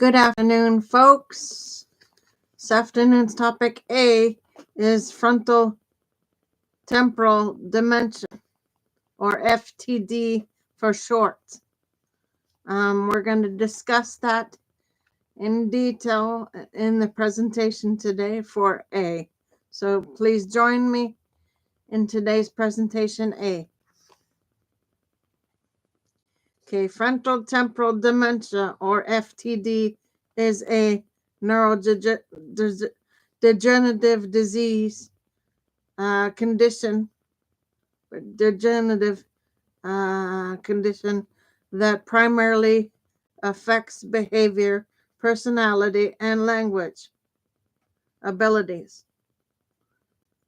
Good afternoon, folks. This afternoon's topic A is frontal temporal dementia, or FTD for short. We're going to discuss that in detail in the presentation today for A. So please join me in today's presentation A. Okay, frontal temporal dementia, or FTD, is a neurodegenerative disease condition that primarily affects behavior, personality, and language abilities.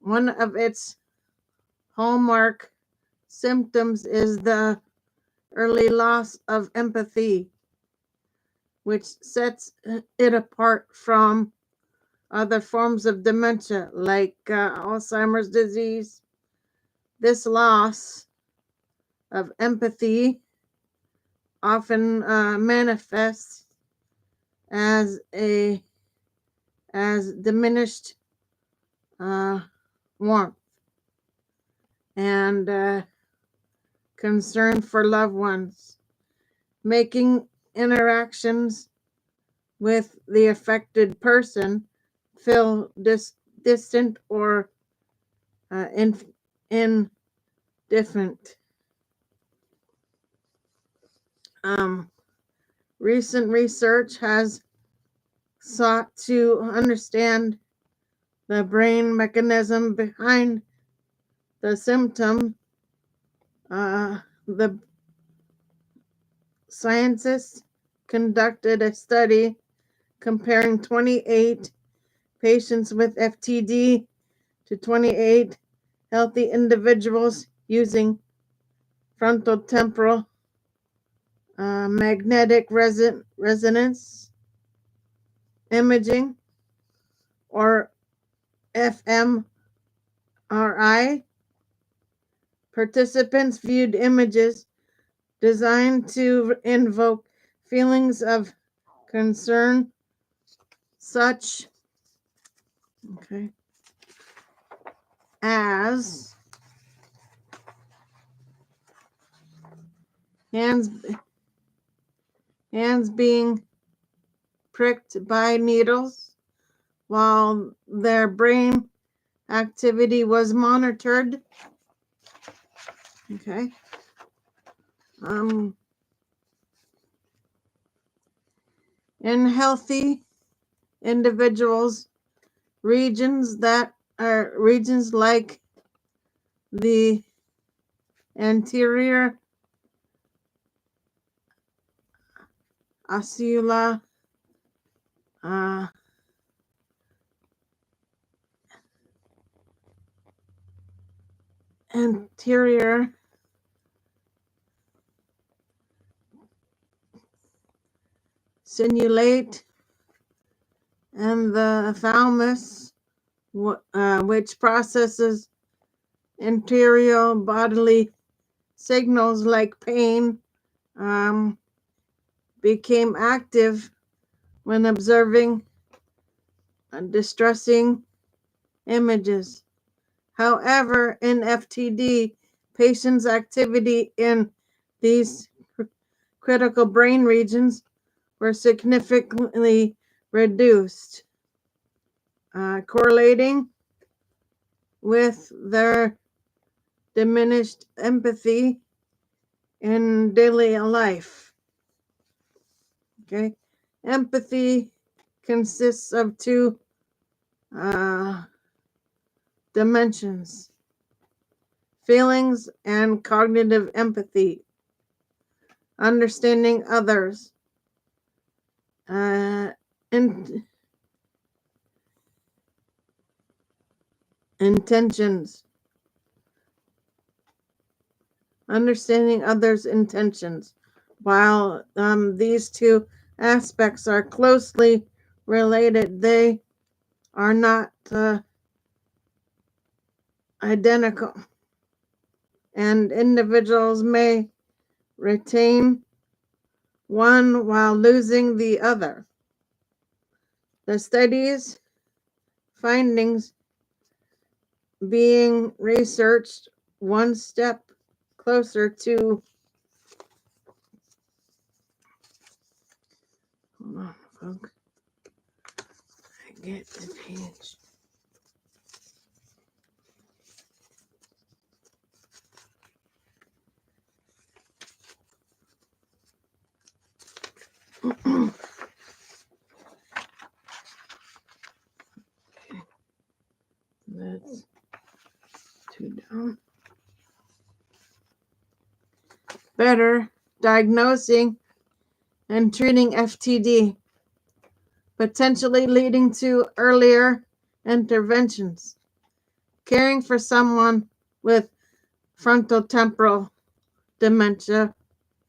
One of its hallmark symptoms is the early loss of empathy, which sets it apart from other forms of dementia like Alzheimer's disease. This loss of empathy often manifests as diminished warmth and concern for loved ones, making interactions with the affected person feel distant or indifferent. Recent research has sought to understand the brain mechanism behind the symptom. The scientists conducted a study comparing 28 patients with FTD to 28 healthy individuals using frontal temporal magnetic resonance imaging, or fMRI. Participants viewed images designed to invoke feelings of concern, such as hands being pricked by needles while their brain activity was monitored. In healthy individuals, regions like the anterior ocula anterior cingulate and the thalamus, which processes interior bodily signals like pain, became active when observing distressing images. However, in FTD, patients' activity in these critical brain regions were significantly reduced, correlating with their diminished empathy in daily life. Empathy consists of two dimensions: feelings and cognitive empathy, understanding others, intentions, understanding others' intentions. While these two aspects are closely related, they are not identical, and individuals may retain one while losing the other. The study's findings being researched one step closer to hold on, folks. I get the page. That's two down. Better diagnosing and treating FTD, potentially leading to earlier interventions. Caring for someone with frontotemporal dementia,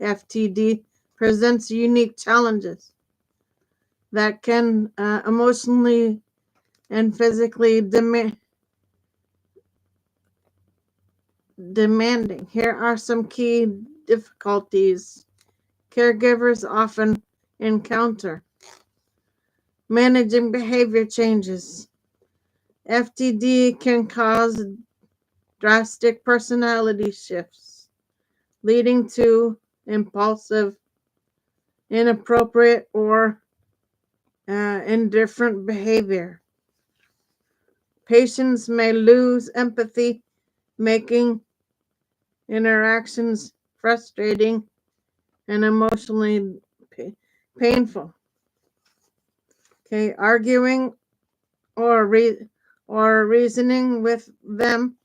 FTD, presents unique challenges that can emotionally and physically demanding. Here are some key difficulties caregivers often encounter. Managing behavior changes. FTD can cause drastic personality shifts, leading to impulsive, inappropriate, or indifferent behavior. Patients may lose empathy, making interactions frustrating and emotionally painful. Okay, arguing or reasoning with them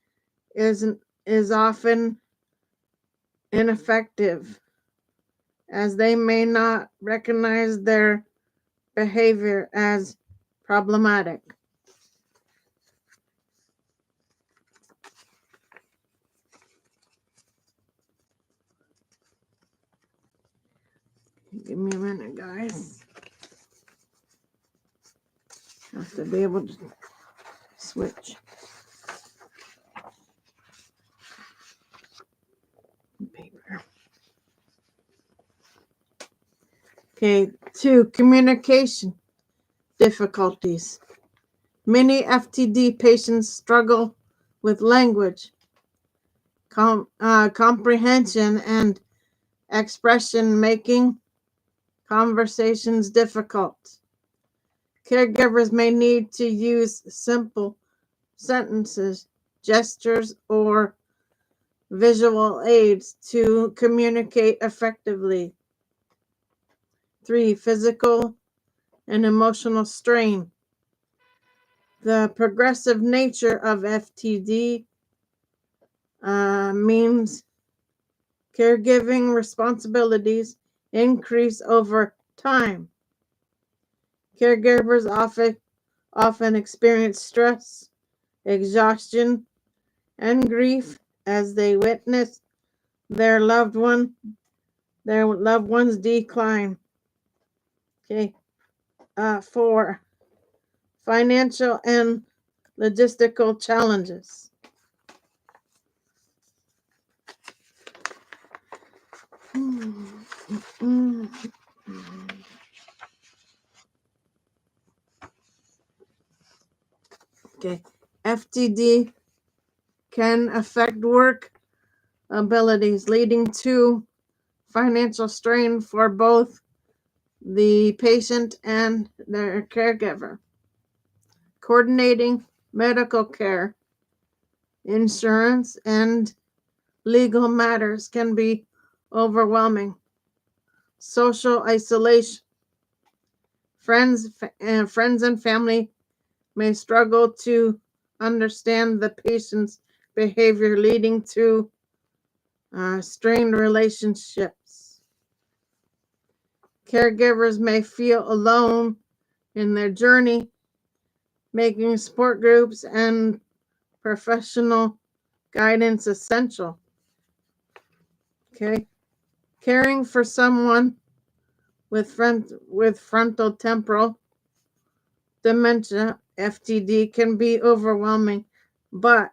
is often ineffective, as they may not recognize their behavior as problematic. Give me a minute, guys. I have to be able to switch. Paper. Okay, 2, communication difficulties. Many FTD patients struggle with language, comprehension, and expression, making conversations difficult. Caregivers may need to use simple sentences, gestures, or visual aids to communicate effectively. 3, physical and emotional strain. The progressive nature of FTD means caregiving responsibilities increase over time. Caregivers often experience stress, exhaustion, and grief as they witness their loved ones decline. Okay. 4, financial and logistical challenges. Okay. FTD can affect work abilities, leading to financial strain for both the patient and their caregiver. Coordinating medical care, insurance, and legal matters can be overwhelming. Social isolation. Friends and family may struggle to understand the patient's behavior, leading to strained relationships. Caregivers may feel alone in their journey, making support groups and professional guidance essential. Okay, caring for someone with frontotemporal dementia, FTD, can be overwhelming, but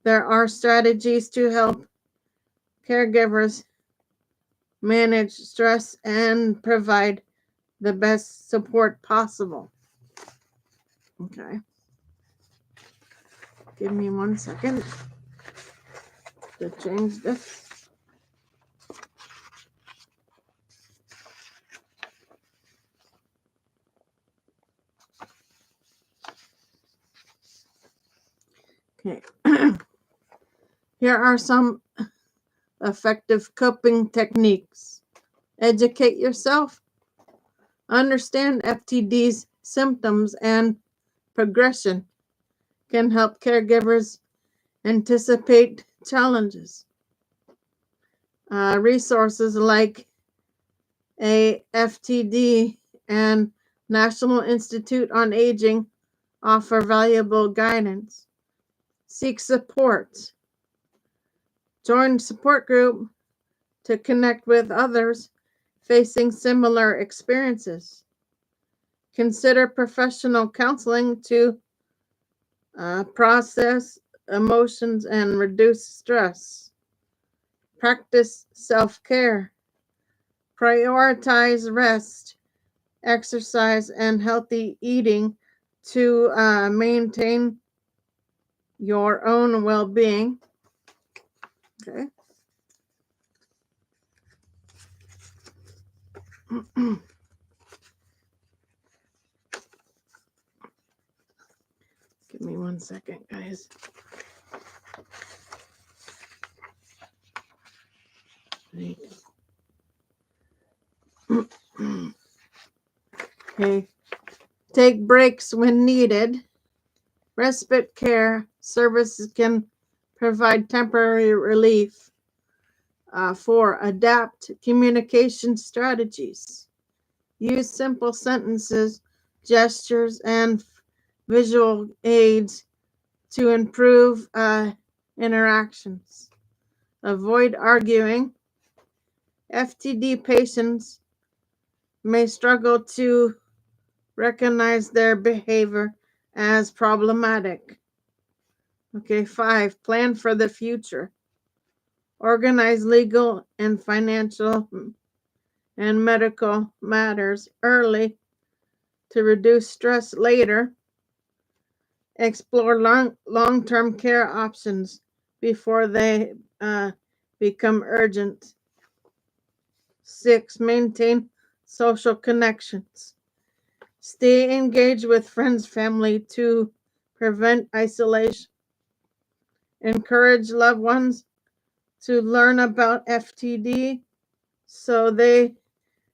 there are strategies to help caregivers manage stress and provide the best support possible. Okay. Give me 1 second to change this. Okay. Here are some effective coping techniques. Educate yourself. Understand FTD's symptoms and progression can help caregivers anticipate challenges. Resources like a FTD and National Institute on Aging offer valuable guidance. Seek support. Join support group to connect with others facing similar experiences. Consider professional counseling to process emotions and reduce stress. Practice self-care. Prioritize rest, exercise, and healthy eating to maintain your own well-being. Okay. Give me 1 second, guys. Okay. Take breaks when needed. Respite care services can provide temporary relief for adapt communication strategies. Use simple sentences, gestures, and visual aids to improve interactions. Avoid arguing. FTD patients may struggle to recognize their behavior as problematic. Okay, 5, plan for the future. Organize legal and financial and medical matters early to reduce stress later. Explore long-term care options before they become urgent. 6, maintain social connections. Stay engaged with friends, family to prevent isolation. Encourage loved ones to learn about FTD so they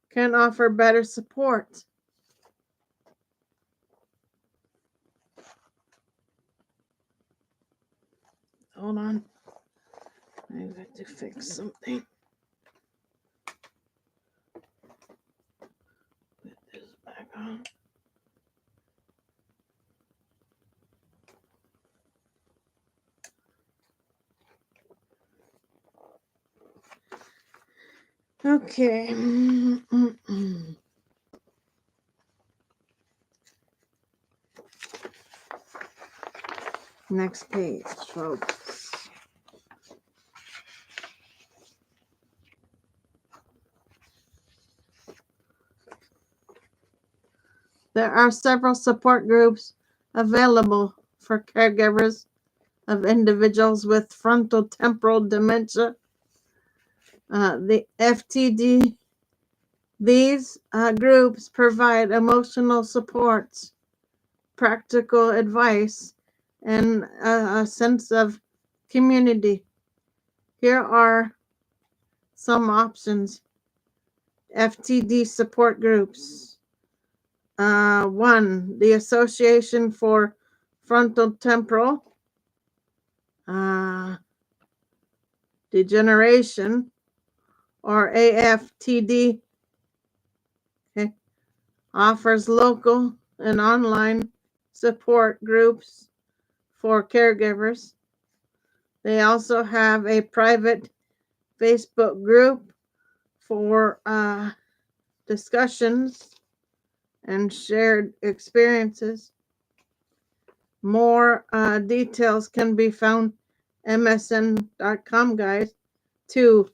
can offer better support. Hold on. I got to fix something. Put this back on. Okay. Next page, folks. There are several support groups available for caregivers of individuals with frontal temporal dementia. The FTD. These groups provide emotional support, practical advice, and a sense of community. Here are some options. FTD support groups. 1, the Association for Frontal Temporal Degeneration, or AFTD, okay, offers local and online support groups for caregivers. They also have a private Facebook group for discussions and shared experiences. More details can be found msn.com, guys. 2,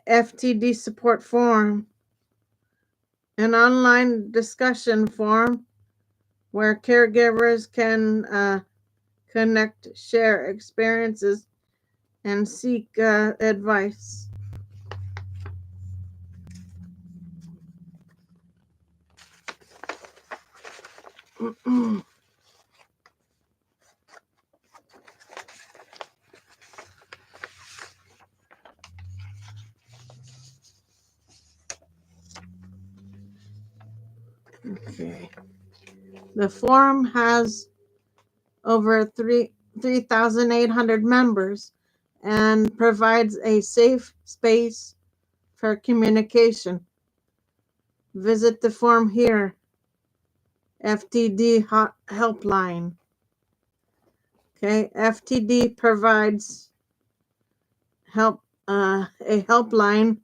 FTD support forum an online discussion forum where caregivers can connect, share experiences, and seek advice. Okay. The forum has over 3,800 members and provides a safe space for communication. Visit the forum here, FTD helpline. Okay, FTD provides a helpline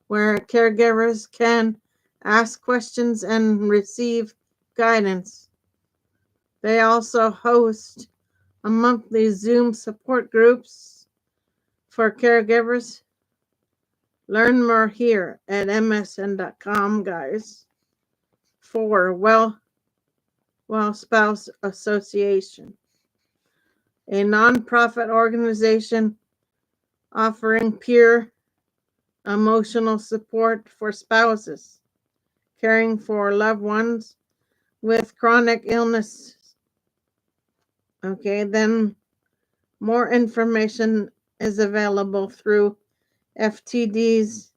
where caregivers can ask questions and receive guidance. They also host a monthly Zoom support groups for caregivers. Learn more here at msn.com, guys, for Well Spouse Association, a nonprofit organization offering peer emotional support for spouses caring for loved ones with chronic illness. Okay, then more information is available through FTD's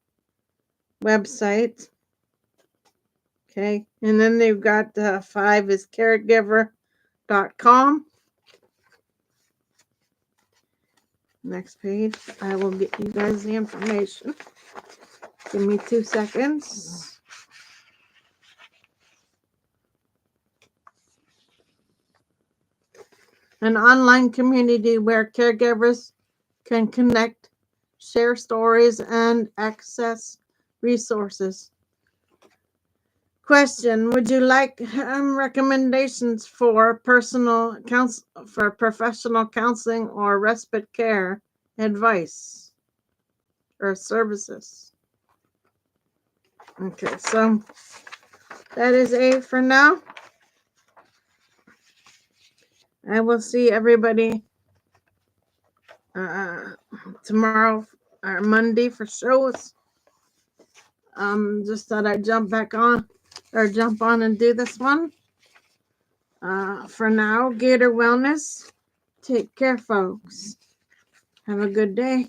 website. Okay, and then they've got 5 is caregiver.com. Next page, I will get you guys the information. Give me 2 seconds. An online community where caregivers can connect, share stories, and access resources. Question: would you like recommendations for professional counseling or respite care advice or services? Okay, so that is A for now. I will see everybody tomorrow or Monday for shows. Just thought I'd jump on and do this one. For now, Gator Wellness. Take care, folks. Have a good day.